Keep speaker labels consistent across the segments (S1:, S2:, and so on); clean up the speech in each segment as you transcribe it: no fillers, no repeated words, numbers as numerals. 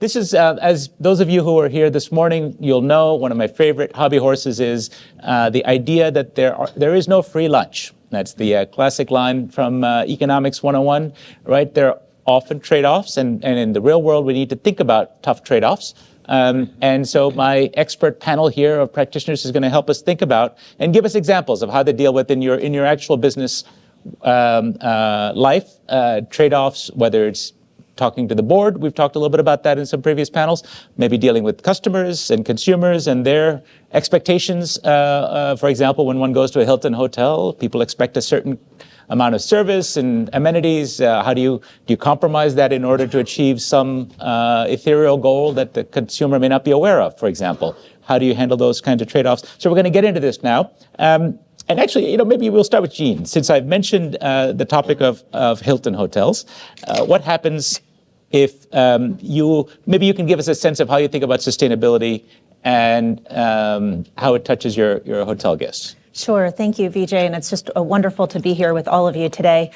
S1: This is, as those of you who are here this morning, you'll know one of my favorite hobby horses is the idea that there is no free lunch. That's the classic line from Economics 101, right? There are often trade-offs, and in the real world, we need to think about tough trade-offs. And so my expert panel here of practitioners is going to help us think about and give us examples of how to deal with in your actual business life trade-offs, whether it's talking to the board. We've talked a little bit about that in some previous panels, maybe dealing with customers and consumers and their expectations. For example, when one goes to a Hilton hotel, people expect a certain amount of service and amenities. How do you compromise that in order to achieve some ethereal goal that the consumer may not be aware of, for example? How do you handle those kinds of trade-offs? So we're going to get into this now. And actually, maybe we'll start with Jean, since I've mentioned the topic of Hilton hotels. What happens if maybe you can give us a sense of how you think about sustainability and how it touches your hotel guests?
S2: Sure. Thank you, Vijay. And it's just wonderful to be here with all of you today.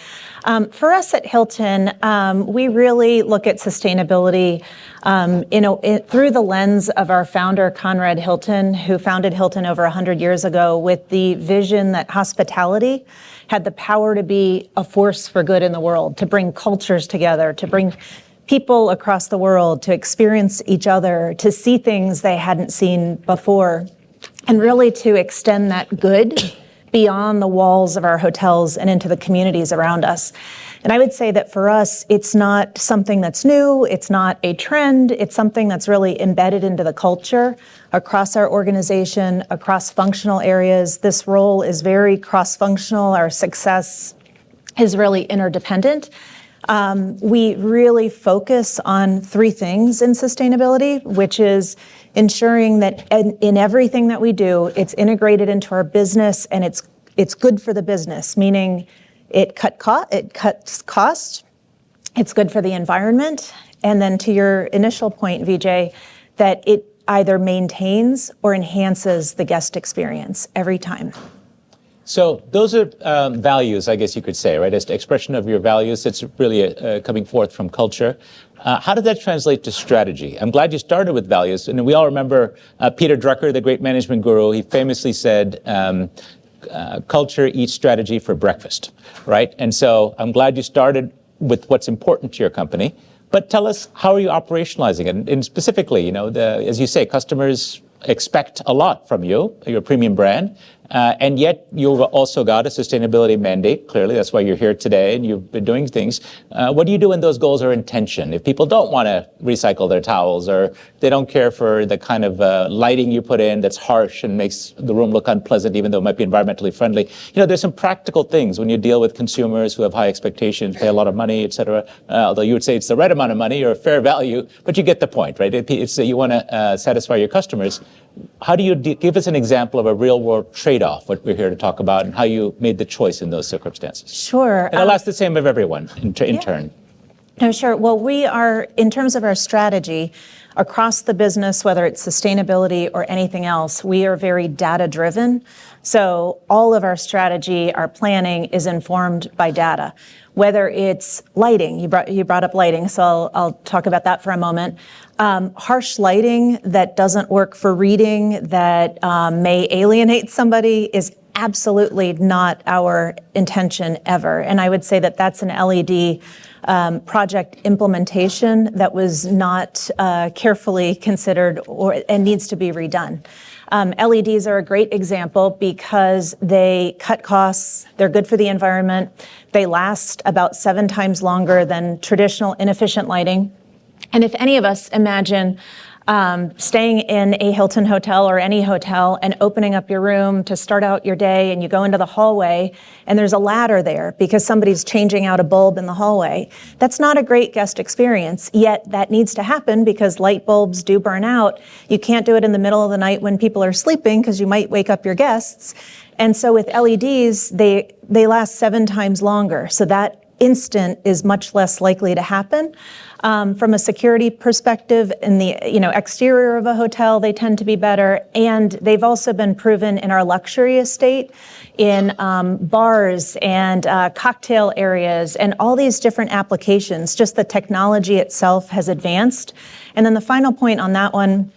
S2: For us at Hilton, we really look at sustainability through the lens of our founder, Conrad Hilton, who founded Hilton over 100 years ago with the vision that hospitality had the power to be a force for good in the world, to bring cultures together, to bring people across the world to experience each other, to see things they hadn't seen before, and really to extend that good beyond the walls of our hotels and into the communities around us. And I would say that for us, it's not something that's new, it's not a trend, it's something that's really embedded into the culture across our organization, across functional areas. This role is very cross-functional. Our success is really interdependent. We really focus on three things in sustainability, which is ensuring that in everything that we do, it's integrated into our business and it's good for the business, meaning it cuts cost, it's good for the environment, and then to your initial point, Vijay, that it either maintains or enhances the guest experience every time.
S1: So those are values, I guess you could say, right? As the expression of your values, it's really coming forth from culture. How did that translate to strategy? I'm glad you started with values. And we all remember Peter Drucker, the great management guru. He famously said, culture eats strategy for breakfast, right? And so I'm glad you started with what's important to your company. But tell us, how are you operationalizing it? And specifically, as you say, customers expect a lot from you, your premium brand. And yet you've also got a sustainability mandate. Clearly, that's why you're here today and you've been doing things. What do you do when those goals are in tension? If people don't want to recycle their towels or they don't care for the kind of lighting you put in that's harsh and makes the room look unpleasant, even though it might be environmentally friendly. There's some practical things when you deal with consumers who have high expectations, pay a lot of money, et cetera. Although you would say it's the right amount of money or a fair value, but you get the point, right? It's you want to satisfy your customers. How do you give us an example of a real-world trade-off, what we're here to talk about, and how you made the choice in those circumstances?
S2: Sure.
S1: And I'll ask the same of everyone in turn.
S2: No, sure. Well, we are, in terms of our strategy, across the business, whether it's sustainability or anything else, we are very data-driven. So all of our strategy, our planning is informed by data. Whether it's lighting, you brought up lighting, so I'll talk about that for a moment. Harsh lighting that doesn't work for reading, that may alienate somebody, is absolutely not our intention ever. And I would say that that's an LED project implementation that was not carefully considered and needs to be redone. LEDs are a great example because they cut costs, they're good for the environment, they last about 7 times longer than traditional inefficient lighting. And if any of us imagine staying in a Hilton hotel or any hotel and opening up your room to start out your day, and you go into the hallway and there's a ladder there because somebody's changing out a bulb in the hallway, that's not a great guest experience, yet that needs to happen because light bulbs do burn out. You can't do it in the middle of the night when people are sleeping because you might wake up your guests. And so with LEDs, they last 7 times longer. So that instant is much less likely to happen. From a security perspective, in the exterior of a hotel, they tend to be better, and they've also been proven in our luxury estate, in bars and cocktail areas, and all these different applications. Just the technology itself has advanced. And then the final point on that one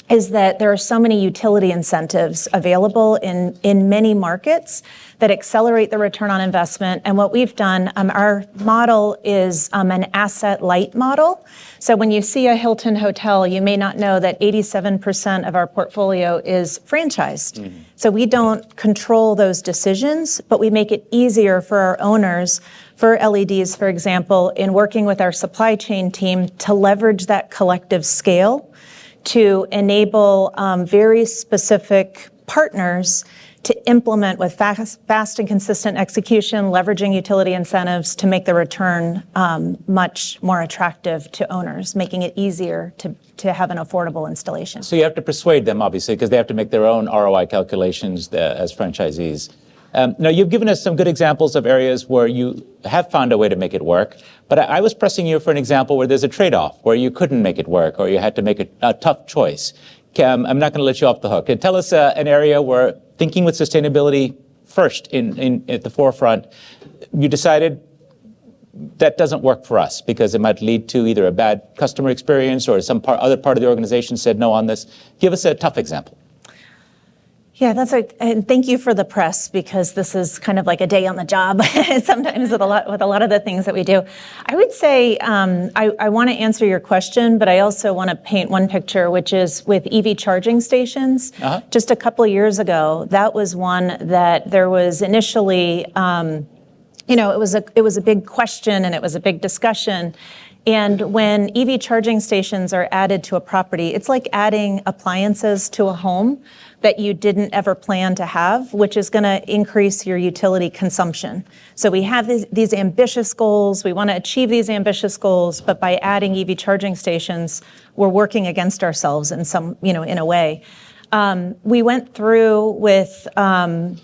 S2: is that there are so many utility incentives available in many markets that accelerate the return on investment. And what we've done, our model is an asset-light model. So when you see a Hilton hotel, you may not know that 87% of our portfolio is franchised. Mm-hmm. So we don't control those decisions, but we make it easier for our owners, for LEDs, for example, in working with our supply chain team to leverage that collective scale to enable very specific partners to implement with fast and consistent execution, leveraging utility incentives to make the return much more attractive to owners, making it easier to have an affordable installation.
S1: So you have to persuade them, obviously, because they have to make their own ROI calculations as franchisees. Now, you've given us some good examples of areas where you have found a way to make it work, but I was pressing you for an example where there's a trade-off, where you couldn't make it work, or you had to make a tough choice. I'm not going to let you off the hook. Tell us an area where thinking with sustainability first at the forefront, you decided that doesn't work for us because it might lead to either a bad customer experience or other part of the organization said no on this. Give us a tough example.
S2: Yeah, and thank you for the press, because this is kind of like a day on the job sometimes with a lot of the things that we do. I would say I want to answer your question, but I also want to paint one picture, which is with EV charging stations. Uh-huh. Just a couple of years ago, that was one that there was initially, it was a big question and it was a big discussion. And when EV charging stations are added to a property, it's like adding appliances to a home that you didn't ever plan to have, which is going to increase your utility consumption. So we have these ambitious goals. We want to achieve these ambitious goals, but by adding EV charging stations, we're working against ourselves in a way. We went through with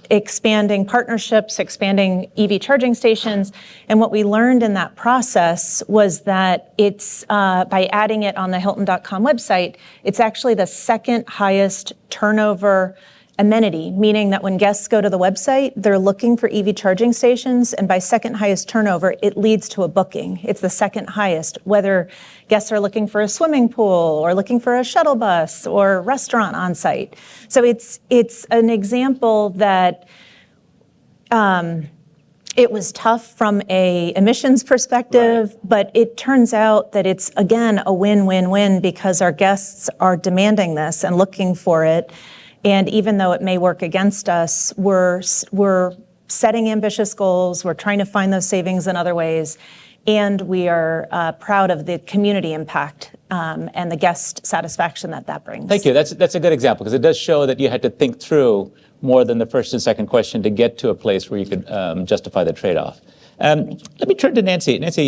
S2: expanding partnerships, expanding EV charging stations, and what we learned in that process was that it's by adding it on the Hilton.com website, it's actually the second highest turnover amenity, meaning that when guests go to the website, they're looking for EV charging stations, and by second highest turnover, it leads to a booking. It's the second highest, whether guests are looking for a swimming pool or looking for a shuttle bus or restaurant on site. So it's an example that it was tough from a emissions perspective, right, but it turns out that it's, again, a win-win-win because our guests are demanding this and looking for it. And even though it may work against us, we're setting ambitious goals, we're trying to find those savings in other ways, and we are proud of the community impact and the guest satisfaction that brings.
S1: Thank you. That's a good example, because it does show that you had to think through more than the first and second question to get to a place where you could justify the trade-off. Let me turn to Nancy. Nancy,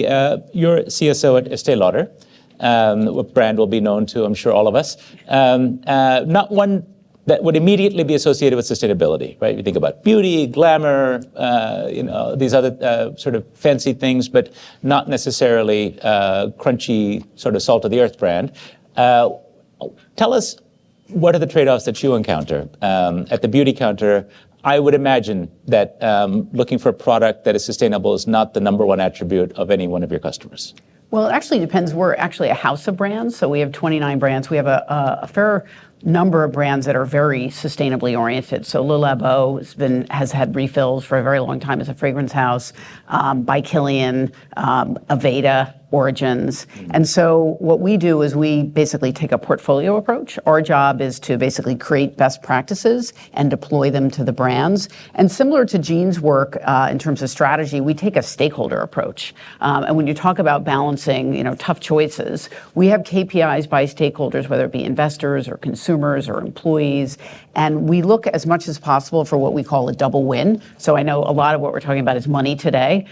S1: you're CSO at Estee Lauder. What brand will be known to, I'm sure, all of us. Not one that would immediately be associated with sustainability, right? You think about beauty, glamour, these other sort of fancy things, but not necessarily crunchy sort of salt of the earth brand. Tell us, what are the trade-offs that you encounter? At the beauty counter, I would imagine that looking for a product that is sustainable is not the number one attribute of any one of your customers.
S3: Well, it actually depends. We're actually a house of brands, so we have 29 brands. We have a fair number of brands that are very sustainably oriented. So Le Labo has had refills for a very long time as a fragrance house. By Kilian, Aveda, Origins. And so what we do is we basically take a portfolio approach. Our job is to basically create best practices and deploy them to the brands. And similar to Jean's work in terms of strategy, we take a stakeholder approach. And when you talk about balancing, tough choices, we have KPIs by stakeholders, whether it be investors or consumers or employees. And we look as much as possible for what we call a double win. So I know a lot of what we're talking about is money today.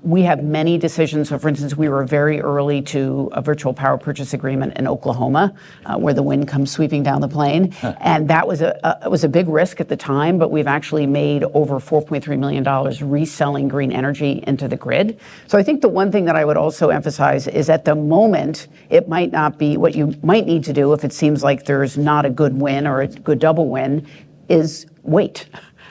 S3: We have many decisions. So for instance, we were very early to a virtual power purchase agreement in Oklahoma, where the wind comes sweeping down the plain. And that was a big risk at the time, but we've actually made over $4.3 million reselling green energy into the grid. So I think the one thing that I would also emphasize is at the moment, it might not be what you might need to do if it seems like there's not a good win or a good double win, is wait.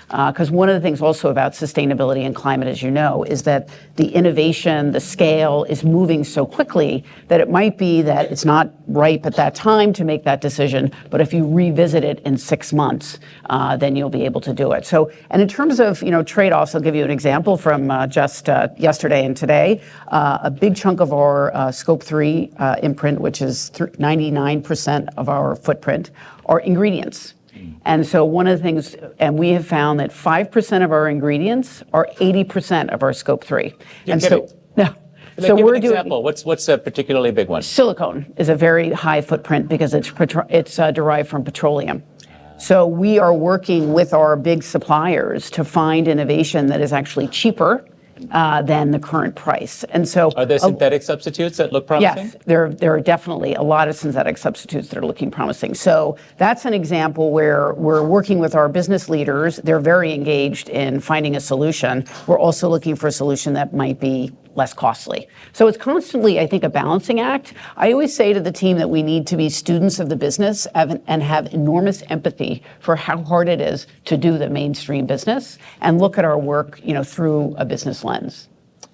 S3: Because one of the things also about sustainability and climate, as you know, is that the innovation, the scale is moving so quickly that it might be that it's not ripe at that time to make that decision, but if you revisit it in 6 months, then you'll be able to do it. So, and in terms of, trade-offs, I'll give you an example from just yesterday and today. A big chunk of our Scope 3 imprint, which is 99% of our footprint, are ingredients. And so one of the things, and we have found that 5% of our ingredients are 80% of our Scope 3.
S1: You're
S3: and
S1: kidding.
S3: so, no.
S1: So give an example. What's a particularly big one?
S3: Silicone is a very high footprint because it's derived from petroleum. So we are working with our big suppliers to find innovation that is actually cheaper than the current price. And so
S1: are there synthetic substitutes that look promising?
S3: Yes, there are definitely a lot of synthetic substitutes that are looking promising. So that's an example where we're working with our business leaders. They're very engaged in finding a solution. We're also looking for a solution that might be less costly. So it's constantly, I think, a balancing act. I always say to the team that we need to be students of the business and have enormous empathy for how hard it is to do the mainstream business and look at our work, through a business lens.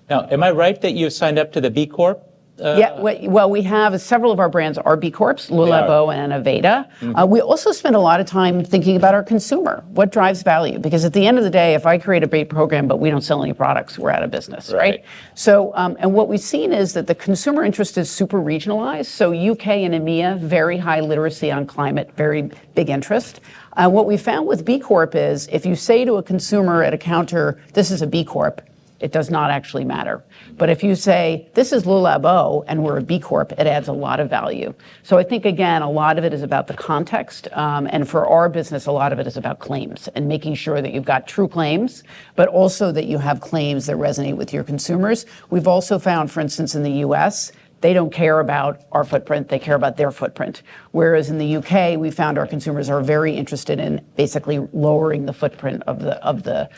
S1: Now, am I right that you signed up to the B Corp?
S3: Yeah, well, we have several of our brands are B Corps, Lulabo and Aveda. Mm-hmm. We also spend a lot of time thinking about our consumer. What drives value? Because at the end of the day, if I create a great program but we don't sell any products, we're out of business, right? So, and what we've seen is that the consumer interest is super regionalized. So UK and EMEA, very high literacy on climate, very big interest. What we found with B Corp is if you say to a consumer at a counter, this is a B Corp, it does not actually matter. But if you say, this is Lulabo and we're a B Corp, it adds a lot of value. So I think, again, a lot of it is about the context. And for our business, a lot of it is about claims and making sure that you've got true claims, but also that you have claims that resonate with your consumers. We've also found, for instance, in the US, they don't care about our footprint, they care about their footprint. Whereas in the UK, we found our consumers are very interested in basically lowering the footprint of the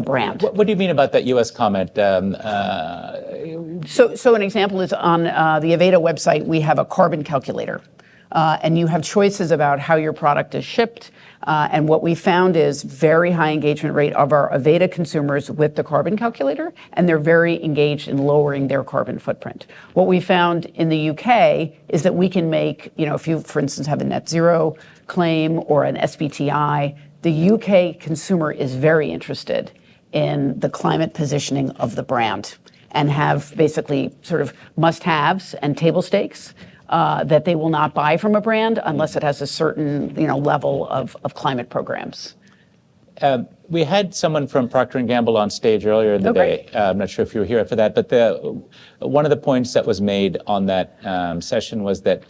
S3: brand.
S1: What do you mean about that U.S. comment?
S3: So an example is on the Aveda website, we have a carbon calculator. And you have choices about how your product is shipped. And what we found is very high engagement rate of our Aveda consumers with the carbon calculator, and they're very engaged in lowering their carbon footprint. What we found in the UK is that we can make, if you, for instance, have a net zero claim or an SBTI, the UK consumer is very interested in the climate positioning of the brand and have basically sort of must-haves and table stakes that they will not buy from a brand unless it has a certain level of climate programs.
S1: We had someone from Procter & Gamble on stage earlier in the day. I'm not sure if you were here for that, but one of the points that was made on that session was that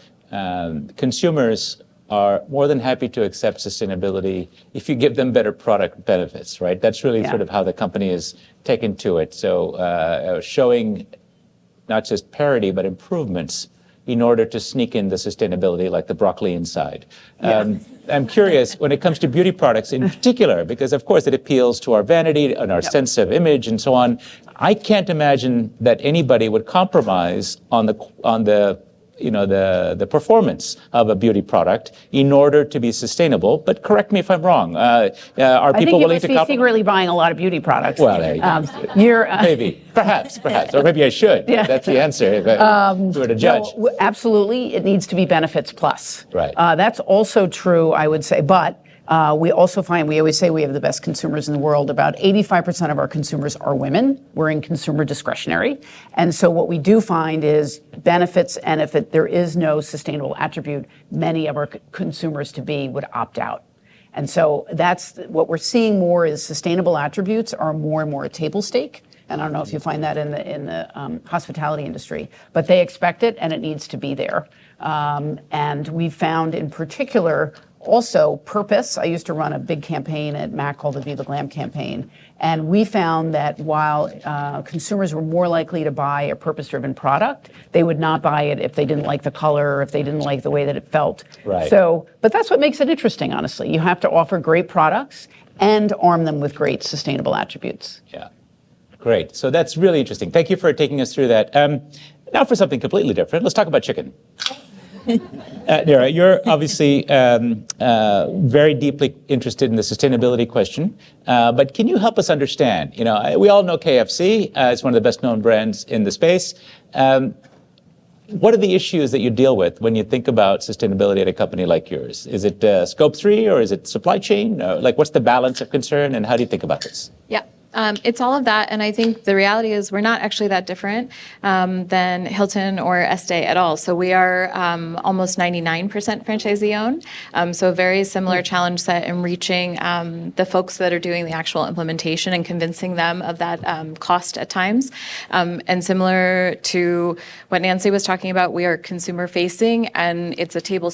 S1: consumers are more than happy to accept sustainability if you give them better product benefits, right? That's really sort of how the company is taken to it. So showing not just parity, but improvements in order to sneak in the sustainability, like the broccoli inside. I'm curious, when it comes to beauty products in particular, because of course it appeals to our vanity and our sense of image and so on, I can't imagine that anybody would compromise on the performance of a beauty product in order to be sustainable. But correct me if I'm wrong. Are people willing to compromise?
S3: I think you must be secretly buying a lot of beauty products.
S1: Well, there you go. Maybe, perhaps, or maybe I should. Yeah. That's the answer if I were to judge.
S3: No, absolutely, it needs to be benefits plus.
S1: Right.
S3: That's also true, I would say, but we also find, we always say we have the best consumers in the world. About 85% of our consumers are women. We're in consumer discretionary. And so what we do find is benefits, and if there is no sustainable attribute, many of our consumers would opt out. And so that's what we're seeing more is sustainable attributes are more and more a table stake. And I don't know if you find that in the hospitality industry, but they expect it and it needs to be there. And we found in particular, Also, purpose. I used to run a big campaign at Mac called the Viva Glam campaign. And we found that while consumers were more likely to buy a purpose-driven product, they would not buy it if they didn't like the color or if they didn't like the way that it felt.
S1: Right.
S3: So, but that's what makes it interesting, honestly. You have to offer great products and arm them with great sustainable attributes.
S1: Yeah. Great. So that's really interesting. Thank you for taking us through that. Now for something completely different. Let's talk about chicken. Neera, you're obviously very deeply interested in the sustainability question, but can you help us understand? You know, we all know KFC. It's one of the best-known brands in the space. What are the issues that you deal with when you think about sustainability at a company like yours? Is it scope 3 or is it supply chain? Like, what's the balance of concern, and how do you think about this?
S4: Yeah. It's all of that, and I think the reality is we're not actually that different than Hilton or Estee at all. So we are almost 99% franchisee-owned, so a very similar challenge set in reaching the folks that are doing the actual implementation and convincing them of that cost at times. And similar to what Nancy was talking about, we are consumer-facing, and it's a table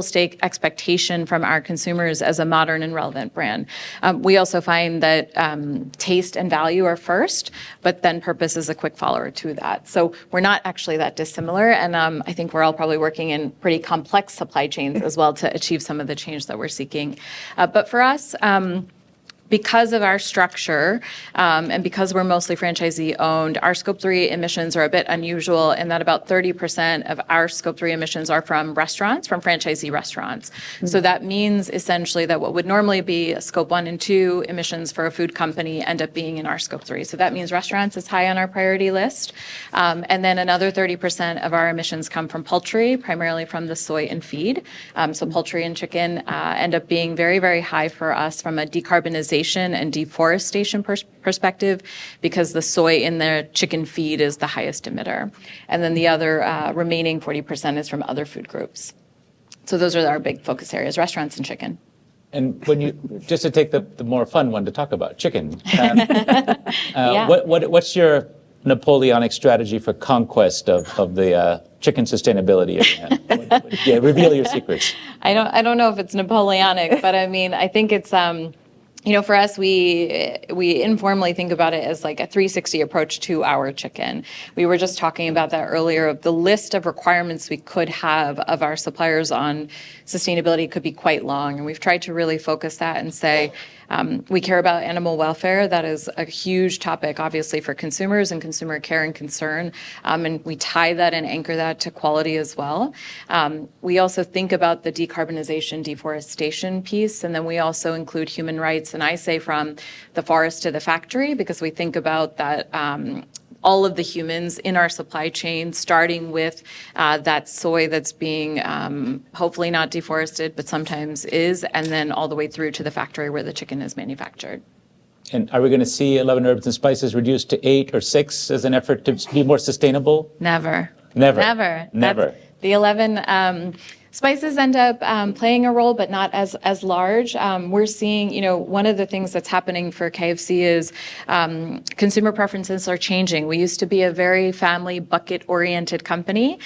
S4: stake expectation from our consumers as a modern and relevant brand. We also find that taste and value are first, but then purpose is a quick follower to that. So we're not actually that dissimilar, and I think we're all probably working in pretty complex supply chains as well to achieve some of the change that we're seeking. But for us, because of our structure and because we're mostly franchisee owned, our scope 3 emissions are a bit unusual in that about 30% of our scope 3 emissions are from restaurants, from franchisee restaurants. So that means essentially that what would normally be a scope 1 and 2 emissions for a food company end up being in our scope 3. So that means restaurants is high on our priority list. And then another 30% of our emissions come from poultry, primarily from the soy and feed. So poultry and chicken end up being very, very high for us from a decarbonization and deforestation perspective, because the soy in the chicken feed is the highest emitter. And then the other remaining 40% is from other food groups. So those are our big focus areas, restaurants and chicken.
S1: And when you, just to take the more fun one to talk about, chicken,
S4: Yeah.
S1: what's your Napoleonic strategy for conquest of the chicken sustainability? Yeah, reveal your secrets.
S4: I don't know if it's Napoleonic, but I mean, I think it's you know, for us, we informally think about it as like a 360 approach to our chicken. We were just talking about that earlier. Of the list of requirements we could have of our suppliers on sustainability could be quite long, and we've tried to really focus that and say we care about animal welfare. That is a huge topic, obviously, for consumers and consumer care and concern, and we tie that and anchor that to quality as well. We also think about the decarbonization, deforestation piece, and then we also include human rights. And I say from the forest to the factory, because we think about that all of the humans in our supply chain, starting with that soy that's being hopefully not deforested, but sometimes is, and then all the way through to the factory where the chicken is manufactured.
S1: And are we going to see 11 herbs and spices reduced to 8 or 6 as an effort to be more sustainable?
S4: Never.
S1: Never.
S4: Never.
S1: Never.
S4: The 11 spices end up playing a role, but not as large. We're seeing, you know, one of the things that's happening for KFC is consumer preferences are changing. We used to be a very family bucket-oriented company.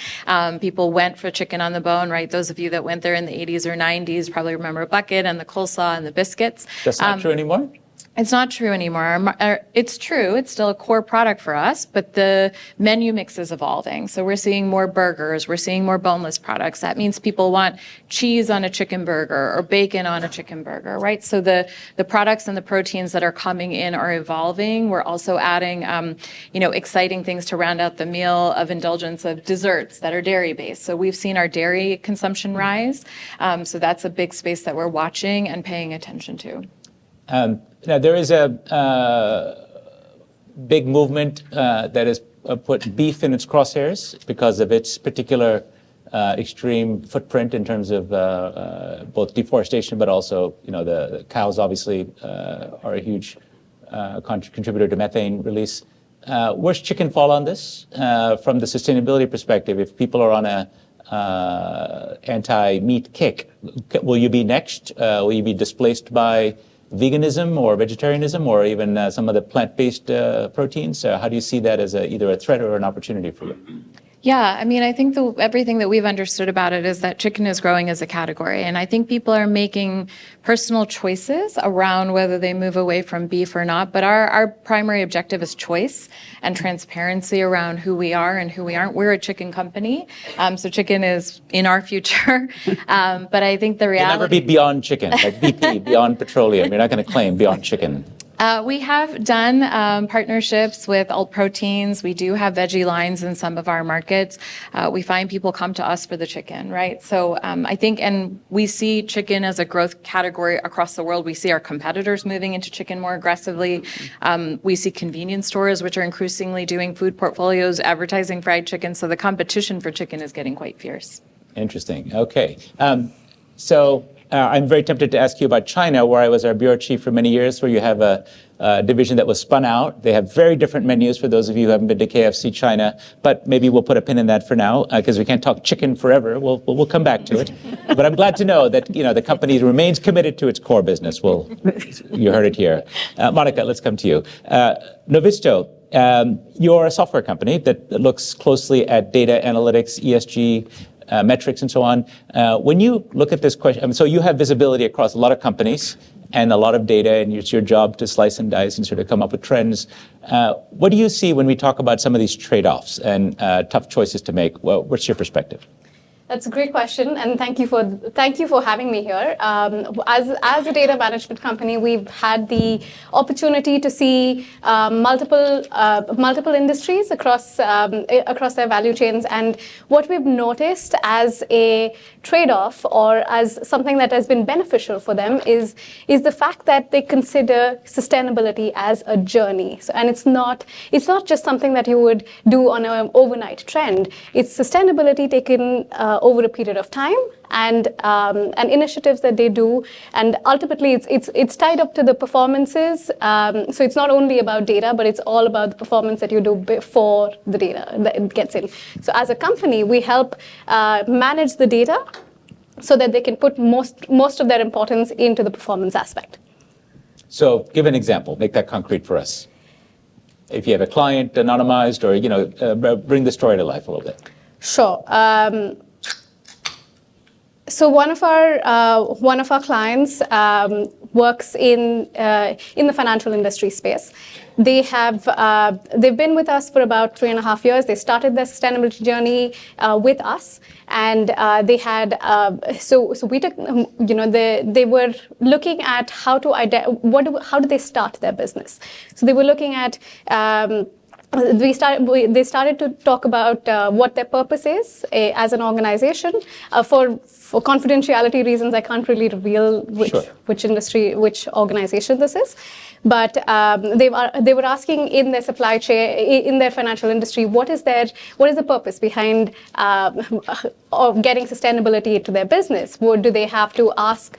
S4: People went for chicken on the bone, right? Those of you that went there in the 80s or 90s probably remember a bucket and the coleslaw and the biscuits.
S1: That's not true anymore?
S4: It's not true anymore. It's true. It's still a core product for us, but the menu mix is evolving. So we're seeing more burgers. We're seeing more boneless products. That means people want cheese on a chicken burger or bacon on a chicken burger, right? So the products and the proteins that are coming in are evolving. We're also adding, you know, exciting things to round out the meal of indulgence of desserts that are dairy-based. So we've seen our dairy consumption rise. So that's a big space that we're watching and paying attention to.
S1: Now, there is a big movement that has put beef in its crosshairs because of its particular extreme footprint in terms of both deforestation, but also, you know, the cows obviously are a huge contributor to methane release. Where's chicken fall on this from the sustainability perspective? If people are on a anti-meat kick, will you be next? Will you be displaced by veganism or vegetarianism or even some of the plant-based proteins? How do you see that as either a threat or an opportunity for you?
S4: Yeah, I mean, I think everything that we've understood about it is that chicken is growing as a category. And I think people are making personal choices around whether they move away from beef or not. But our primary objective is choice and transparency around who we are and who we aren't. We're a chicken company, so chicken is in our future. But I think the reality...
S1: You'll never be beyond chicken, like BP, beyond petroleum. You're not going to claim beyond chicken.
S4: We have done partnerships with alt proteins. We do have veggie lines in some of our markets. We find people come to us for the chicken, right? So I think, and we see chicken as a growth category across the world. We see our competitors moving into chicken more aggressively. We see convenience stores, which are increasingly doing food portfolios, advertising fried chicken. So the competition for chicken is getting quite fierce.
S1: Interesting. Okay. I'm very tempted to ask you about China, where I was our bureau chief for many years, where you have a division that was spun out. They have very different menus for those of you who haven't been to KFC China, but maybe we'll put a pin in that for now, because we can't talk chicken forever. We'll come back to it. But I'm glad to know that the company remains committed to its core business. You heard it here. Monica, let's come to you. Novisto, you're a software company that looks closely at data analytics, ESG, metrics and so on. When you look at this question, so you have visibility across a lot of companies and a lot of data, and it's your job to slice and dice and sort of come up with trends. What do you see when we talk about some of these trade-offs and tough choices to make? Well, what's your perspective?
S5: That's a great question, and thank you for having me here. As a data management company, we've had the opportunity to see multiple industries across their value chains, and what we've noticed as a trade-off or as something that has been beneficial for them is the fact that they consider sustainability as a journey. So, and it's not just something that you would do on an overnight trend. It's sustainability taken over a period of time, and initiatives that they do, and ultimately it's tied up to the performances. So it's not only about data, but it's all about the performance that you do before the data that gets in. So as a company, we help manage the data so that they can put most of their importance into the performance aspect.
S1: So give an example, make that concrete for us. If you have a client anonymized, or bring the story to life a little bit.
S5: Sure. So one of our clients works in the financial industry space. They've been with us for about 3.5 years. They started their sustainability journey with us, and they had so we took they were looking at how do they start their business. So they were looking at. They started to talk about what their purpose is as an organization. For confidentiality reasons, I can't really reveal which industry, which organization this is. But they were asking in their supply chain, in their financial industry, what is the purpose behind of getting sustainability into their business? What do they have to ask?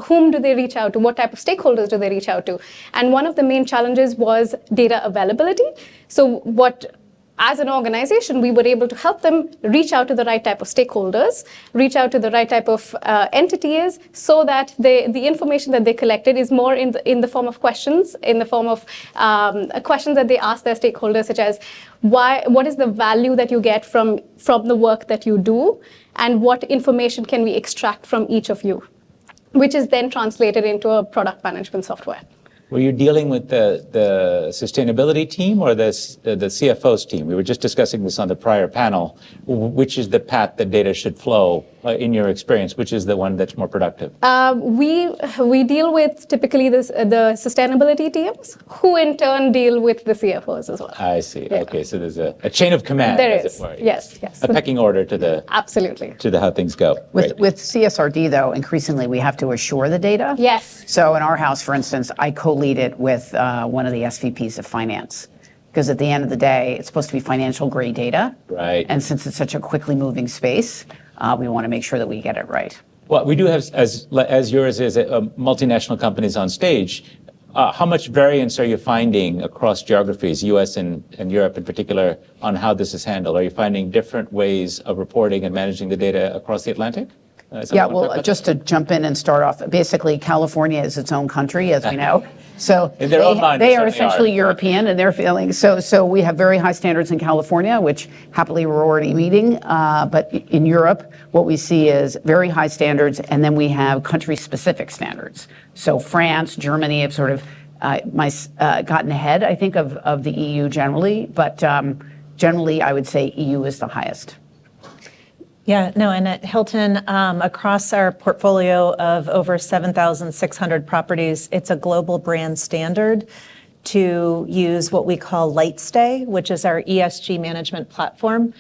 S5: Whom do they reach out to? What type of stakeholders do they reach out to? And one of the main challenges was data availability. So as an organization, we were able to help them reach out to the right type of stakeholders, reach out to the right type of entities, so that the information that they collected is more in the form of questions, in the form of questions that they ask their stakeholders, such as what is the value that you get from the work that you do, and what information can we extract from each of you, which is then translated into a product management software.
S1: Were you dealing with the sustainability team or the CFO's team? We were just discussing this on the prior panel. Which is the path that data should flow, in your experience? Which is the one that's more productive?
S5: We deal with typically the sustainability teams, who in turn deal with the CFOs as well.
S1: I see.
S5: Yeah.
S1: Okay, so there's a chain of command.
S5: There
S1: as
S5: is.
S1: it were.
S5: Yes.
S1: A pecking order to the
S5: absolutely
S1: to how things go.
S3: With CSRD, though, increasingly we have to assure the data.
S5: Yes.
S3: So in our house, for instance, I co-lead it with one of the SVPs of finance. Because at the end of the day, it's supposed to be financial grade data.
S1: Right.
S3: And since it's such a quickly moving space, we want to make sure that we get it right.
S1: Well, we do have, as yours is, multinational companies on stage. How much variance are you finding across geographies, US and Europe in particular, on how this is handled? Are you finding different ways of reporting and managing the data across the Atlantic?
S3: Yeah, well, just to jump in and start off, basically California is its own country, as we know. So
S1: In their own mind,
S3: they
S1: they
S3: are
S1: certainly
S3: essentially
S1: are.
S3: European in their feelings. So we have very high standards in California, which happily we're already meeting. But in Europe, what we see is very high standards, and then we have country-specific standards. So France, Germany have sort of gotten ahead, I think, of the EU generally. But generally, I would say EU is the highest.
S2: Yeah, no, and at Hilton, across our portfolio of over 7,600 properties, it's a global brand standard to use what we call LightStay, which is our ESG management platform.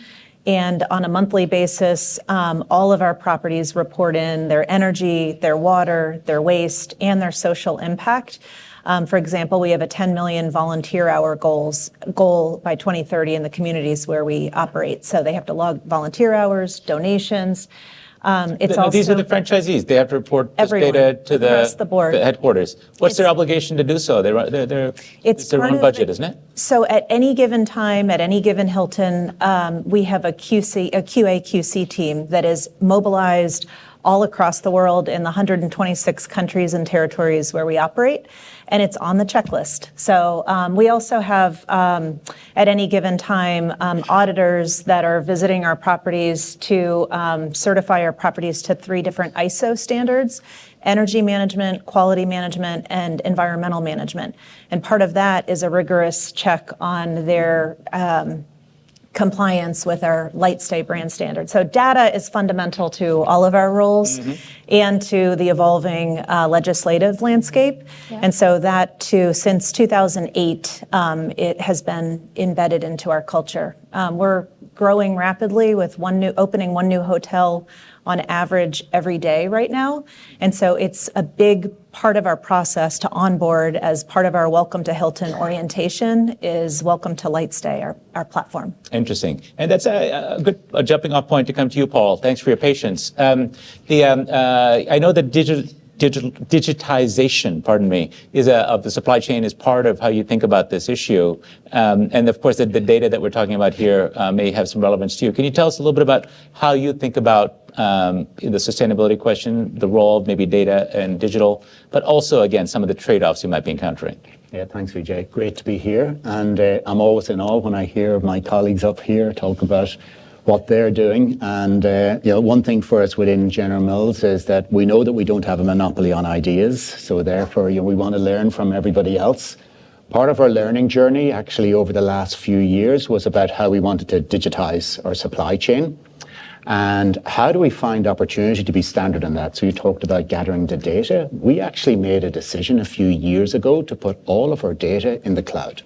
S2: And on a monthly basis, all of our properties report in their energy, their water, their waste, and their social impact. For example, we have a 10 million volunteer hour goal by 2030 in the communities where we operate. So they have to log volunteer hours, donations. It's also
S1: These are the franchisees. They have to report this
S2: everyone,
S1: data to
S2: across the board.
S1: headquarters. What's their
S2: It's-
S1: obligation to do so? It's their
S2: part
S1: own
S2: of
S1: budget,
S2: the-
S1: isn't it?
S2: So at any given time, at any given Hilton, we have a QA/QC team that is mobilized all across the world in the 126 countries and territories where we operate, and it's on the checklist. So we also have, at any given time, auditors that are visiting our properties to certify our properties to 3 different ISO standards: energy management, quality management, and environmental management. And part of that is a rigorous check on their compliance with our LightStay brand standard. So data is fundamental to all of our roles and to the evolving legislative landscape. And so that too, since 2008, it has been embedded into our culture. We're growing rapidly with opening one new hotel on average every day right now. And so it's a big part of our process to onboard as part of our Welcome to Hilton orientation is Welcome to LightStay, our platform.
S1: Interesting. And that's a good jumping off point to come to you, Paul. Thanks for your patience. I know that digitization, of the supply chain is part of how you think about this issue. And of course, the data that we're talking about here may have some relevance to you. Can you tell us a little bit about how you think about the sustainability question, the role of maybe data and digital, but also, again, some of the trade-offs you might be encountering?
S6: Yeah, thanks, Vijay. Great to be here. And I'm always in awe when I hear my colleagues up here talk about what they're doing. And one thing for us within General Mills is that we know that we don't have a monopoly on ideas. So therefore, we want to learn from everybody else. Part of our learning journey, actually, over the last few years was about how we wanted to digitize our supply chain. And how do we find opportunity to be standard in that? So you talked about gathering the data. We actually made a decision a few years ago to put all of our data in the cloud.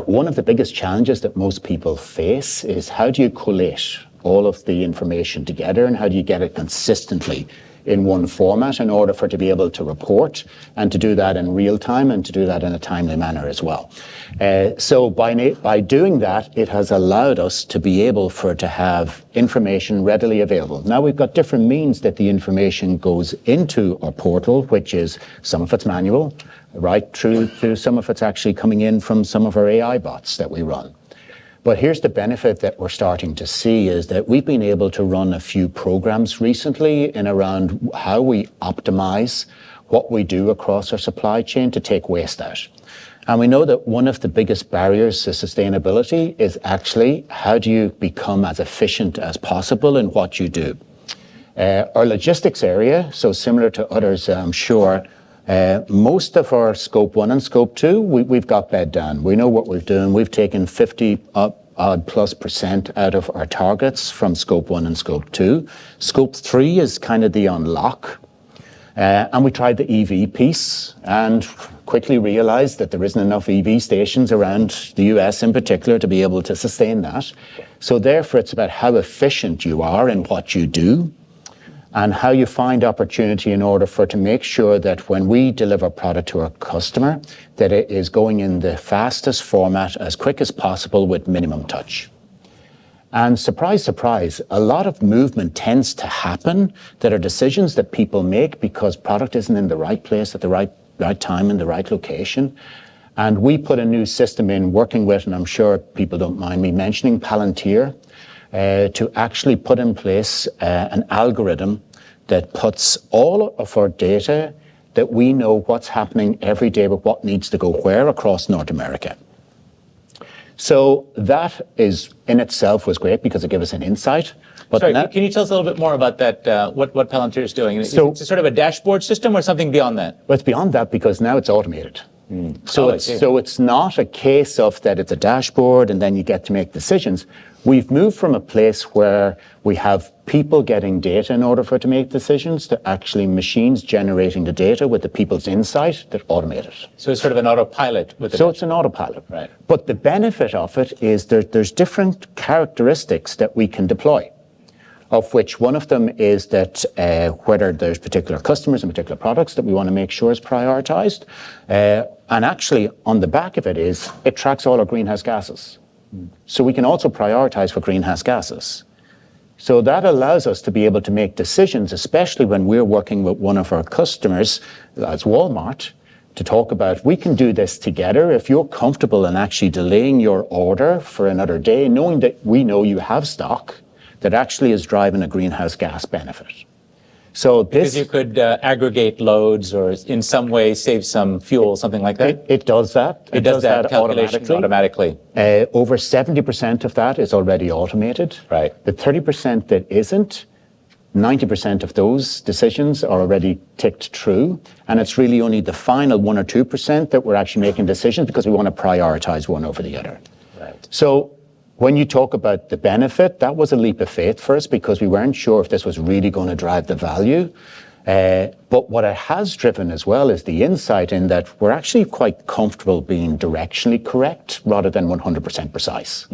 S6: One of the biggest challenges that most people face is how do you collate all of the information together and how do you get it consistently in one format in order for it to be able to report and to do that in real time and to do that in a timely manner as well. So by doing that, it has allowed us to be able to have information readily available. Now we've got different means that the information goes into our portal, which is some of it's manual, right through to some of it's actually coming in from some of our AI bots that we run. But here's the benefit that we're starting to see is that we've been able to run a few programs recently in around how we optimize what we do across our supply chain to take waste out. And we know that one of the biggest barriers to sustainability is actually how do you become as efficient as possible in what you do. Our logistics area, so similar to others, I'm sure, most of our scope 1 and scope 2, we've got bed down. We know what we're doing. We've taken 50% out of our targets from scope 1 and scope 2. Scope 3 is kind of the unlock. And we tried the EV piece and quickly realized that there isn't enough EV stations around the US in particular to be able to sustain that. So therefore, it's about how efficient you are in what you do and how you find opportunity in order to make sure that when we deliver product to our customer, that it is going in the fastest format as quick as possible with minimum touch. And surprise, surprise, a lot of movement tends to happen that are decisions that people make because product isn't in the right place at the right time in the right location. And we put a new system in working with, and I'm sure people don't mind me mentioning, Palantir, to actually put in place an algorithm that puts all of our data that we know what's happening every day with what needs to go where across North America. So that is in itself was great because it gave us an insight. But
S1: Sorry, can you tell us a little bit more about that, what Palantir is doing?
S6: So,
S1: is it sort of a dashboard system or something beyond that?
S6: Well, it's beyond that because now it's automated. So it's not a case of that it's a dashboard and then you get to make decisions. We've moved from a place where we have people getting data in order for it to make decisions to actually machines generating the data with the people's insight that automate it.
S1: So it's sort of an autopilot with
S6: So it's an autopilot.
S1: Right.
S6: But the benefit of it is there's different characteristics that we can deploy, of which one of them is that whether there's particular customers and particular products that we want to make sure is prioritized. And actually, on the back of it is, it tracks all our greenhouse gases. So we can also prioritize for greenhouse gases. So that allows us to be able to make decisions, especially when we're working with one of our customers, as Walmart, to talk about, we can do this together. If you're comfortable in actually delaying your order for another day, knowing that we know you have stock, that actually is driving a greenhouse gas benefit. So
S1: because you could aggregate loads or in some way save some fuel, something like that?
S6: It does that.
S1: It does that calculation automatically.
S6: Over 70% of that is already automated.
S1: Right.
S6: The 30% that isn't, 90% of those decisions are already ticked true. And it's really only the final 1 or 2% that we're actually making decisions because we want to prioritize one over the other.
S1: Right.
S6: So when you talk about the benefit, that was a leap of faith for us because we weren't sure if this was really going to drive the value. But what it has driven as well is the insight in that we're actually quite comfortable being directionally correct rather than 100% precise.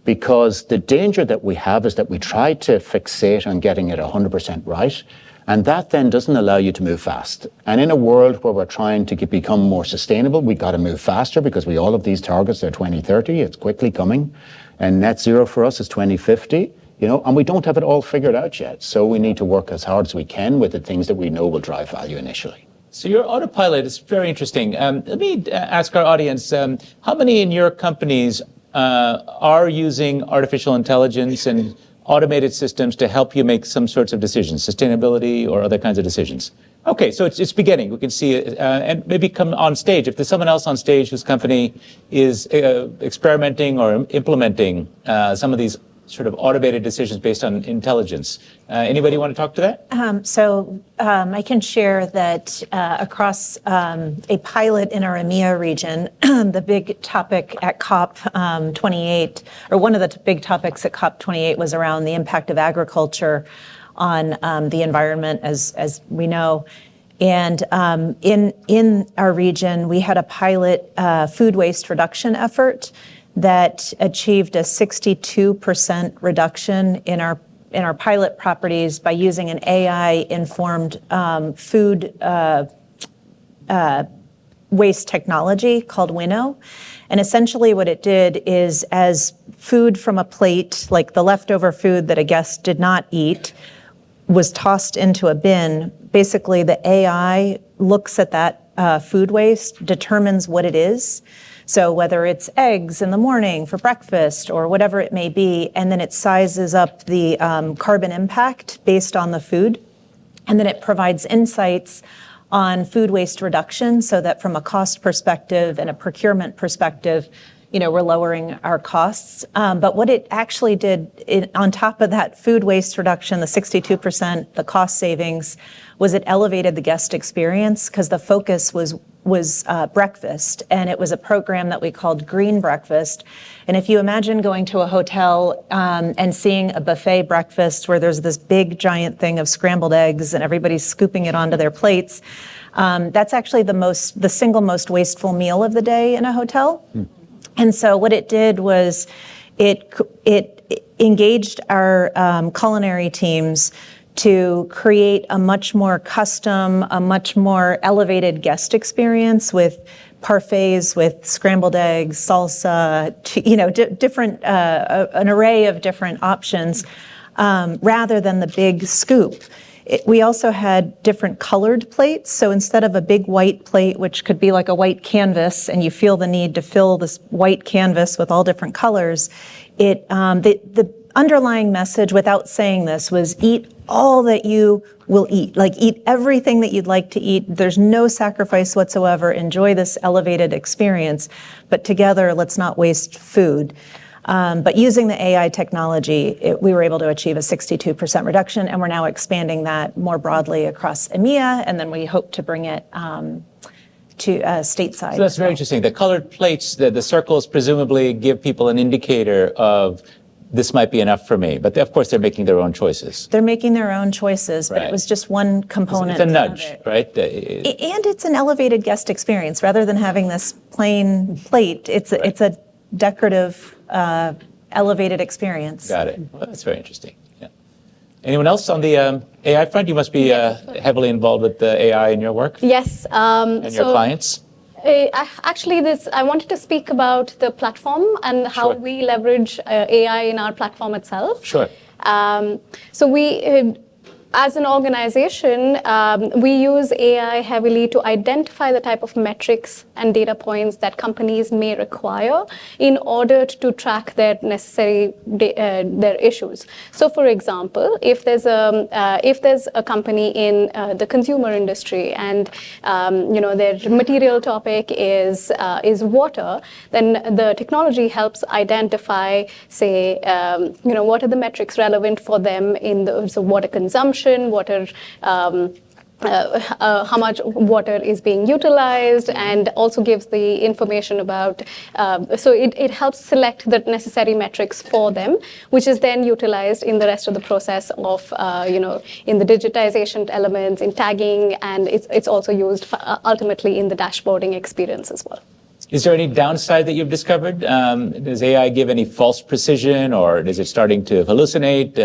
S6: Because the danger that we have is that we try to fixate on getting it 100% right. And that then doesn't allow you to move fast. And in a world where we're trying to become more sustainable, we've got to move faster because all of these targets are 2030. It's quickly coming. And net zero for us is 2050, and we don't have it all figured out yet. So we need to work as hard as we can with the things that we know will drive value initially.
S1: So your autopilot is very interesting. Let me ask our audience, how many in your companies are using artificial intelligence and automated systems to help you make some sorts of decisions, sustainability or other kinds of decisions? Okay, so it's beginning. We can see it, and maybe come on stage. If there's someone else on stage whose company is experimenting or implementing some of these sort of automated decisions based on intelligence, anybody want to talk to that?
S2: I can share that across a pilot in our EMEA region, the big topic at COP28, or one of the big topics at COP28 was around the impact of agriculture on the environment, as we know. And in our region, we had a pilot food waste reduction effort that achieved a 62% reduction in our pilot properties by using an AI-informed food waste technology called Winnow. And essentially what it did is, as food from a plate, like the leftover food that a guest did not eat, was tossed into a bin, basically the AI looks at that food waste, determines what it is. So whether it's eggs in the morning for breakfast or whatever it may be, and then it sizes up the carbon impact based on the food. And then it provides insights on food waste reduction so that from a cost perspective and a procurement perspective, we're lowering our costs. But what it actually did, on top of that food waste reduction, the 62%, the cost savings, was it elevated the guest experience because the focus was breakfast, and it was a program that we called Green Breakfast. And if you imagine going to a hotel and seeing a buffet breakfast where there's this big giant thing of scrambled eggs and everybody's scooping it onto their plates, that's actually the single most wasteful meal of the day in a hotel. And so what it did was it engaged our culinary teams to create a much more custom, a much more elevated guest experience with parfaits, with scrambled eggs, salsa, different, an array of different options, rather than the big scoop. We also had different colored plates. So instead of a big white plate, which could be like a white canvas, and you feel the need to fill this white canvas with all different colors, the underlying message without saying this was eat all that you will eat, like eat everything that you'd like to eat. There's no sacrifice whatsoever. Enjoy this elevated experience, but together, let's not waste food. But using the AI technology, we were able to achieve a 62% reduction, and we're now expanding that more broadly across EMEA, and then we hope to bring it to stateside.
S1: So that's very interesting. The colored plates, the circles presumably give people an indicator of this might be enough for me. But of course, they're making their own choices.
S2: They're making their own choices, but
S1: Right.
S2: it was just one component.
S1: It's a nudge,
S2: of it.
S1: right?
S2: And it's an elevated guest experience. Rather than having this plain plate, it's a decorative, elevated experience.
S1: Got it. Well, that's very interesting. Yeah. Anyone else on the AI front? You must be heavily involved with the AI in your work
S5: Yes.
S1: and your clients.
S5: Actually, I wanted to speak about the platform and how
S1: Sure.
S5: we leverage AI in our platform itself.
S1: Sure.
S5: So we, as an organization, we use AI heavily to identify the type of metrics and data points that companies may require in order to track their necessary their issues. So, for example, if there's a company in the consumer industry and their material topic is water, then the technology helps identify, say, what are the metrics relevant for them in the water consumption, water. How much water is being utilized, and also gives the information about, so it helps select the necessary metrics for them, which is then utilized in the rest of the process of, in the digitization elements, in tagging, and it's also used ultimately in the dashboarding experience as well.
S1: Is there any downside that you've discovered? Does AI give any false precision, or is it starting to hallucinate?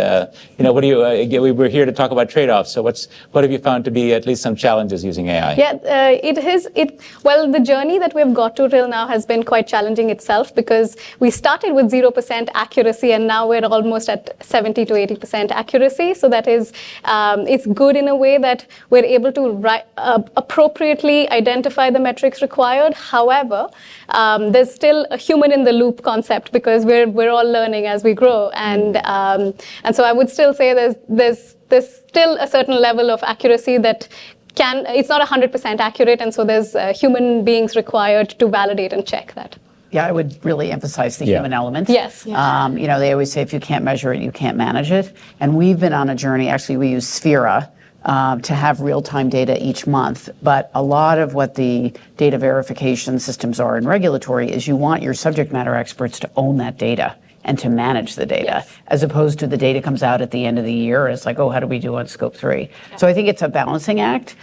S1: What do you? We're here to talk about trade-offs. So, what have you found to be at least some challenges using AI?
S5: Yeah, well, the journey that we've got to till now has been quite challenging itself, because we started with 0% accuracy, and now we're almost at 70 to 80% accuracy. So that is, it's good in a way that we're able to appropriately identify the metrics required. However, there's still a human in the loop concept, because we're all learning as we grow, and so I would still say there's still a certain level of accuracy that it's not 100% accurate, and so there's human beings required to validate and check that.
S3: Yeah, I would really emphasize the human element.
S5: Yes.
S3: They always say if you can't measure it, you can't manage it. And we've been on a journey. Actually, we use Sphera to have real-time data each month. But a lot of what the data verification systems are in regulatory is you want your subject matter experts to own that data and to manage the data, as opposed to the data comes out at the end of the year. It's like, oh, how do we do on scope 3? So I think it's a balancing act.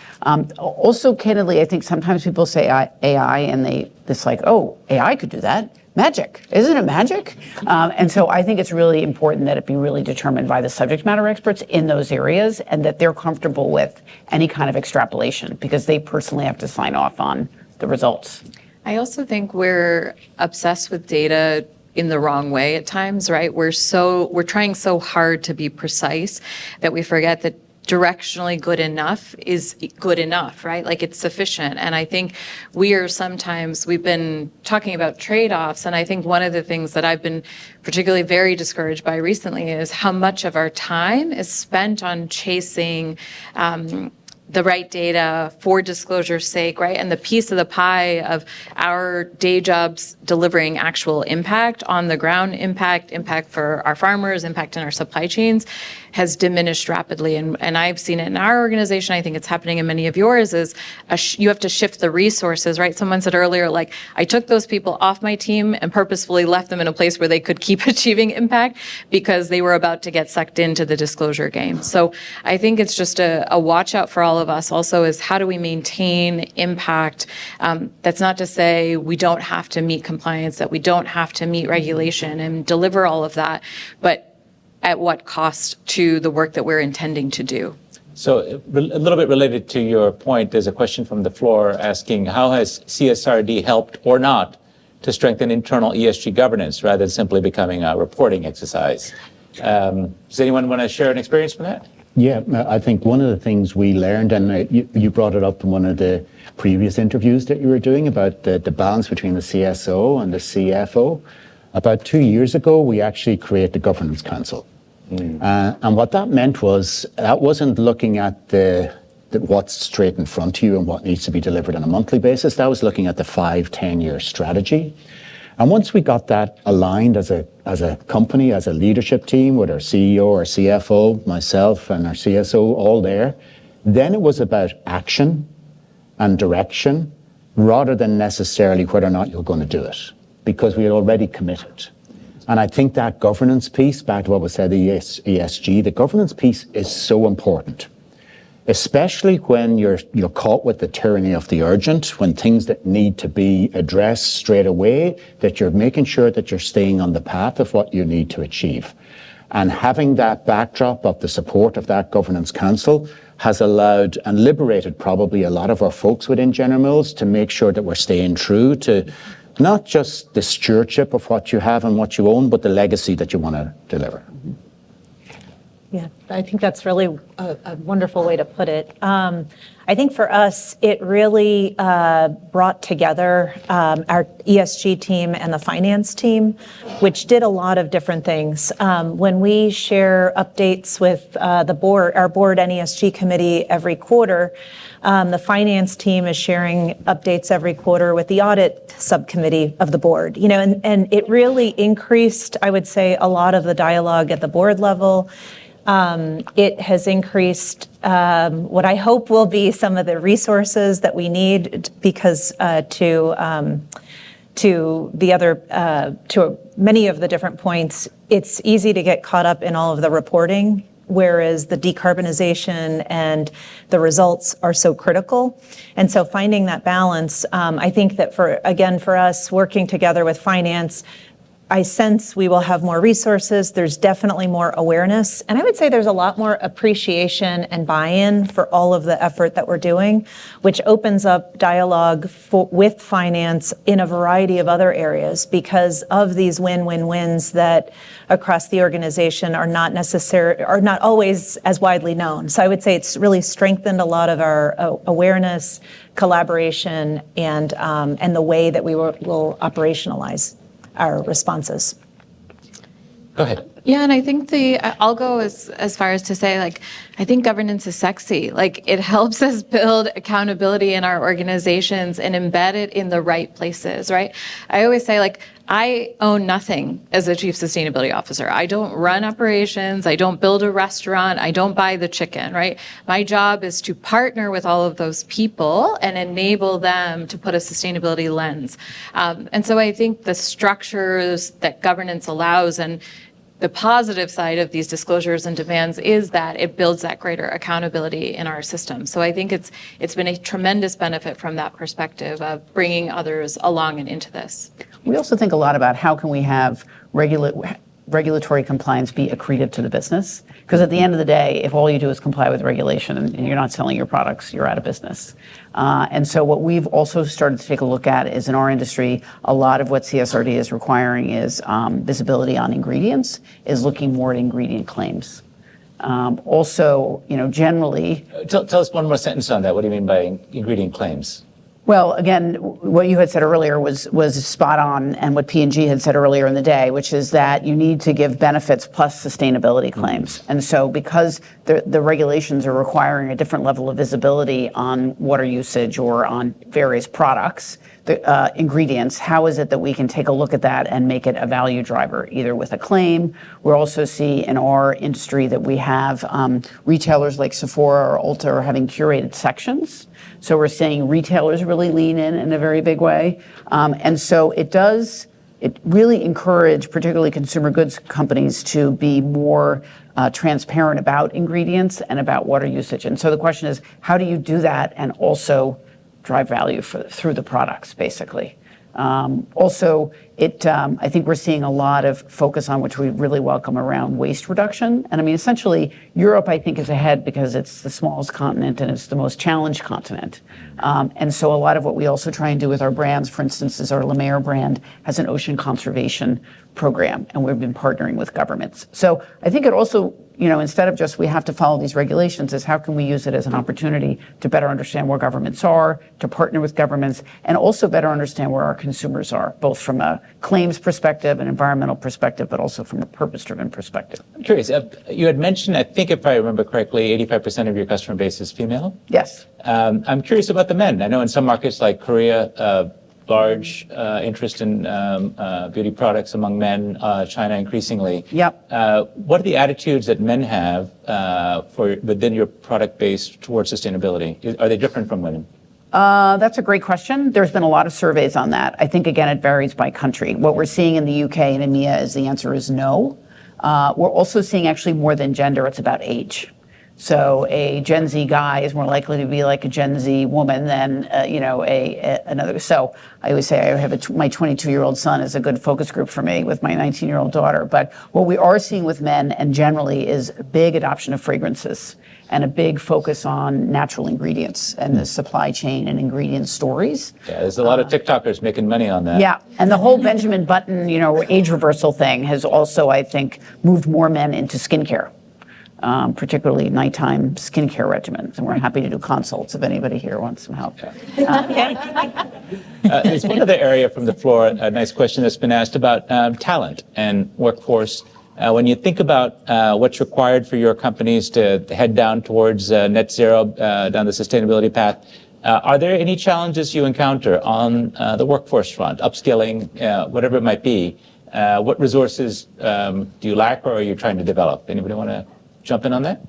S3: Also, candidly, I think sometimes people say AI and it's like, oh, AI could do that. Magic, isn't it magic? And so I think it's really important that it be really determined by the subject matter experts in those areas, and that they're comfortable with any kind of extrapolation, because they personally have to sign off on the results.
S4: I also think we're obsessed with data in the wrong way at times, right? We're trying so hard to be precise that we forget that directionally good enough is good enough, right? Like, it's sufficient. And I think we've been talking about trade-offs, and I think one of the things that I've been particularly very discouraged by recently is how much of our time is spent on chasing the right data for disclosure's sake, right? And the piece of the pie of our day jobs delivering actual impact on the ground, impact for our farmers, impact in our supply chains, has diminished rapidly. And I've seen it in our organization. I think it's happening in many of yours, is you have to shift the resources, right? Someone said earlier, like, I took those people off my team and purposefully left them in a place where they could keep achieving impact because they were about to get sucked into the disclosure game. So I think it's just a watch out for all of us also, is how do we maintain impact? That's not to say we don't have to meet compliance, that we don't have to meet regulation and deliver all of that, but at what cost to the work that we're intending to do?
S1: So a little bit related to your point, there's a question from the floor asking, how has CSRD helped or not to strengthen internal ESG governance rather than simply becoming a reporting exercise? Does anyone want to share an experience from that?
S6: Yeah, I think one of the things we learned, and you brought it up in one of the previous interviews that you were doing about the balance between the CSO and the CFO. About 2 years ago, we actually created the Governance Council. And what that meant was that wasn't looking at what's straight in front of you and what needs to be delivered on a monthly basis. That was looking at the 5-10-year strategy. And once we got that aligned as a company, as a leadership team with our CEO, our CFO, myself, and our CSO all there, then it was about action and direction rather than necessarily whether or not you're going to do it, because we had already committed. And I think that governance piece, back to what was said, the ESG, the governance piece is so important, especially when you're caught with the tyranny of the urgent, when things that need to be addressed straight away, that you're making sure that you're staying on the path of what you need to achieve. And having that backdrop of the support of that Governance Council has allowed and liberated probably a lot of our folks within General Mills to make sure that we're staying true to not just the stewardship of what you have and what you own, but the legacy that you want to deliver.
S2: Yeah, I think that's really a wonderful way to put it. I think for us, it really brought together our ESG team and the finance team, which did a lot of different things. When we share updates with the board, our board and ESG committee every quarter, the finance team is sharing updates every quarter with the audit subcommittee of the board. You know, and it really increased, I would say, a lot of the dialogue at the board level. It has increased what I hope will be some of the resources that we need because to many of the different points, it's easy to get caught up in all of the reporting, whereas the decarbonization and the results are so critical. And so finding that balance, I think that for us, working together with finance, I sense we will have more resources. There's definitely more awareness. And I would say there's a lot more appreciation and buy-in for all of the effort that we're doing, which opens up dialogue with finance in a variety of other areas because of these win-win-wins that across the organization are not always as widely known. So I would say it's really strengthened a lot of our awareness, collaboration, and the way that we will operationalize our responses.
S1: Go ahead.
S4: Yeah, and I think I'll go as far as to say, like, I think governance is sexy. Like, it helps us build accountability in our organizations and embed it in the right places, right? I always say, like, I own nothing as a chief sustainability officer. I don't run operations. I don't build a restaurant. I don't buy the chicken, right? My job is to partner with all of those people and enable them to put a sustainability lens. And so I think the structures that governance allows and the positive side of these disclosures and demands is that it builds that greater accountability in our system. So I think it's been a tremendous benefit from that perspective of bringing others along and into this.
S3: We also think a lot about how can we have regulatory compliance be accretive to the business? Because at the end of the day, if all you do is comply with regulation and you're not selling your products, you're out of business. And so what we've also started to take a look at is in our industry, a lot of what CSRD is requiring is visibility on ingredients, is looking more at ingredient claims. Also, generally...
S1: Tell us one more sentence on that. What do you mean by ingredient claims?
S3: Well, again, what you had said earlier was spot on, and what P&G had said earlier in the day, which is that you need to give benefits plus sustainability claims. And so because the regulations are requiring a different level of visibility on water usage or on various products, the ingredients, how is it that we can take a look at that and make it a value driver, either with a claim? We also see in our industry that we have retailers like Sephora or Ulta are having curated sections. So we're seeing retailers really lean in a very big way. And so it really encourage particularly consumer goods companies to be more transparent about ingredients and about water usage. And so the question is, how do you do that and also drive value through the products, basically? Also, I think we're seeing a lot of focus on, which we really welcome, around waste reduction. And I mean, essentially, Europe, I think, is ahead because it's the smallest continent and it's the most challenged continent. And so a lot of what we also try and do with our brands, for instance, is our La Mer brand has an ocean conservation program, and we've been partnering with governments. So I think it also, instead of just we have to follow these regulations, is how can we use it as an opportunity to better understand where governments are, to partner with governments, and also better understand where our consumers are, both from a claims perspective, an environmental perspective, but also from a purpose-driven perspective.
S1: I'm curious, you had mentioned, I think if I remember correctly, 85% of your customer base is female.
S3: Yes.
S1: I'm curious about the men. I know in some markets like Korea, large interest in beauty products among men, China increasingly.
S3: Yep.
S1: What are the attitudes that men have within your product base towards sustainability? Are they different from women?
S3: That's a great question. There's been a lot of surveys on that. I think, again, it varies by country. What we're seeing in the UK and EMEA is the answer is no. We're also seeing actually more than gender, it's about age. So a Gen Z guy is more likely to be like a Gen Z woman than, another. So I always say I have my 22-year-old son is a good focus group for me with my 19-year-old daughter. But what we are seeing with men and generally is a big adoption of fragrances and a big focus on natural ingredients and the supply chain and ingredient stories.
S1: Yeah, there's a lot of TikTokers making money on that.
S3: Yeah, and the whole Benjamin Button, age reversal thing has also, I think, moved more men into skincare. Particularly nighttime skincare regimens. And we're happy to do consults if anybody here wants some help.
S1: There's one other area from the floor, a nice question that's been asked about talent and workforce. When you think about what's required for your companies to head down towards net zero, down the sustainability path, are there any challenges you encounter on the workforce front, upskilling, whatever it might be? What resources do you lack or are you trying to develop? Anybody want to jump in on that?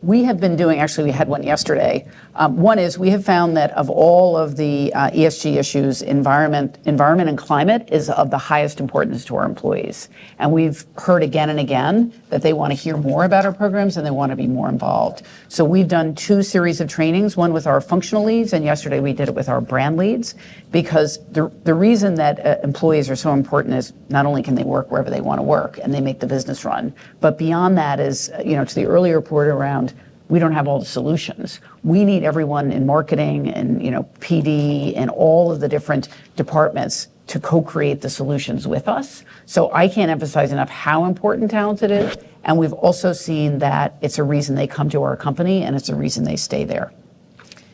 S3: We have been doing, actually we had one yesterday. One is we have found that of all of the ESG issues, environment and climate is of the highest importance to our employees. And we've heard again and again that they want to hear more about our programs and they want to be more involved. So we've done 2 series of trainings, one with our functional leads, and yesterday we did it with our brand leads, because the reason that employees are so important is not only can they work wherever they want to work and they make the business run, but beyond that is, to the earlier report around, we don't have all the solutions. We need everyone in marketing and PD and all of the different departments to co-create the solutions with us. So I can't emphasize enough how important talent it is. And we've also seen that it's a reason they come to our company and it's a reason they stay there.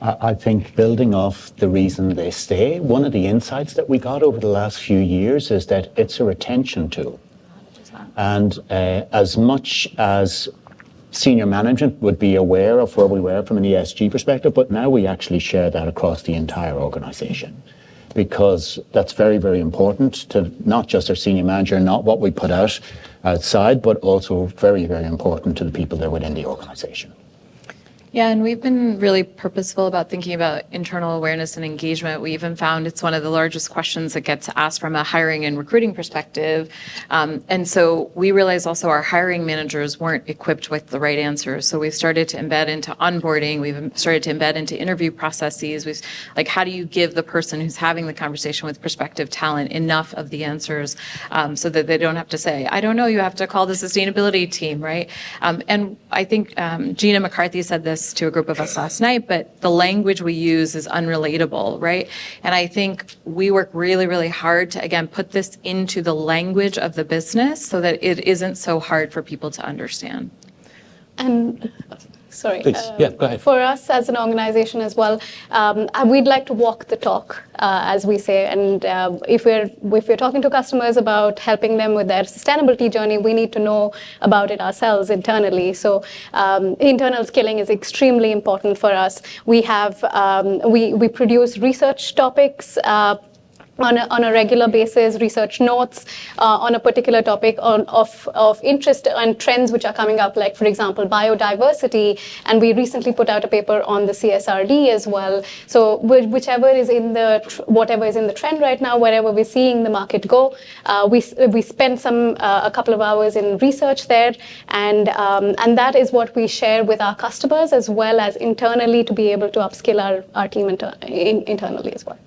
S6: I think building off the reason they stay, one of the insights that we got over the last few years is that it's a retention tool. And as much as senior management would be aware of where we were from an ESG perspective, but now we actually share that across the entire organization, because that's very, very important to not just our senior manager, not what we put out outside, but also very, very important to the people that are within the organization.
S4: Yeah, and we've been really purposeful about thinking about internal awareness and engagement. We even found it's one of the largest questions that gets asked from a hiring and recruiting perspective. And so we realized also our hiring managers weren't equipped with the right answers. So we've started to embed into onboarding. We've started to embed into interview processes. How do you give the person who's having the conversation with prospective talent enough of the answers so that they don't have to say, I don't know, you have to call the sustainability team, right? And I think Gina McCarthy said this to a group of us last night, but the language we use is unrelatable, right? And I think we work really, really hard to, again, put this into the language of the business so that it isn't so hard for people to understand.
S5: And sorry.
S1: Please. Yeah, go ahead.
S5: For us as an organization as well, we'd like to walk the talk, as we say. And if we're talking to customers about helping them with their sustainability journey, we need to know about it ourselves internally. So internal skilling is extremely important for us. We have we produce research topics. On a regular basis, research notes on a particular topic of interest and trends which are coming up, like, for example, biodiversity. And we recently put out a paper on the CSRD as well. So whatever is in the trend right now, wherever we're seeing the market go, we spend a couple of hours in research there, and that is what we share with our customers as well as internally to be able to upskill our team internally as well.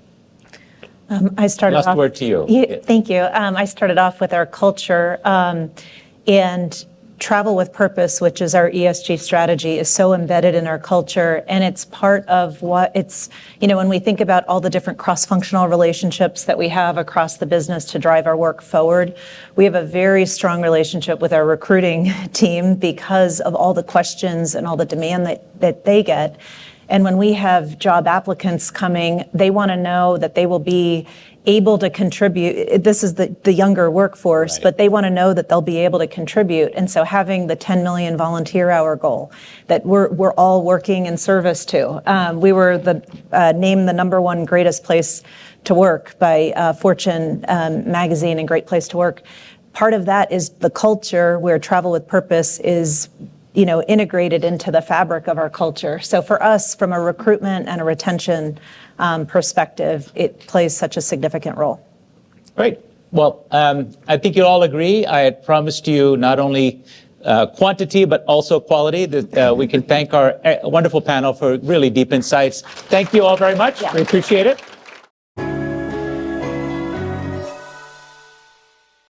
S2: I started
S1: Last
S2: off,
S1: word to you.
S2: Thank you. I started off with our culture, and travel with purpose, which is our ESG strategy, is so embedded in our culture, and it's part of what it's, when we think about all the different cross-functional relationships that we have across the business to drive our work forward, we have a very strong relationship with our recruiting team because of all the questions and all the demand that they get. And when we have job applicants coming, they want to know that they will be able to contribute. This is the younger workforce,
S1: Right.
S2: but they want to know that they'll be able to contribute. And so having the 10 million volunteer hour goal that we're all working in service to. We were named the #1 greatest place to work by Fortune magazine and Great Place to Work. Part of that is the culture where travel with purpose is integrated into the fabric of our culture. So for us, from a recruitment and a retention perspective, it plays such a significant role.
S1: Great. Well, I think you'll all agree. I had promised you not only quantity, but also quality. That we can thank our wonderful panel for really deep insights. Thank you all very much.
S2: Yeah.
S1: We appreciate it.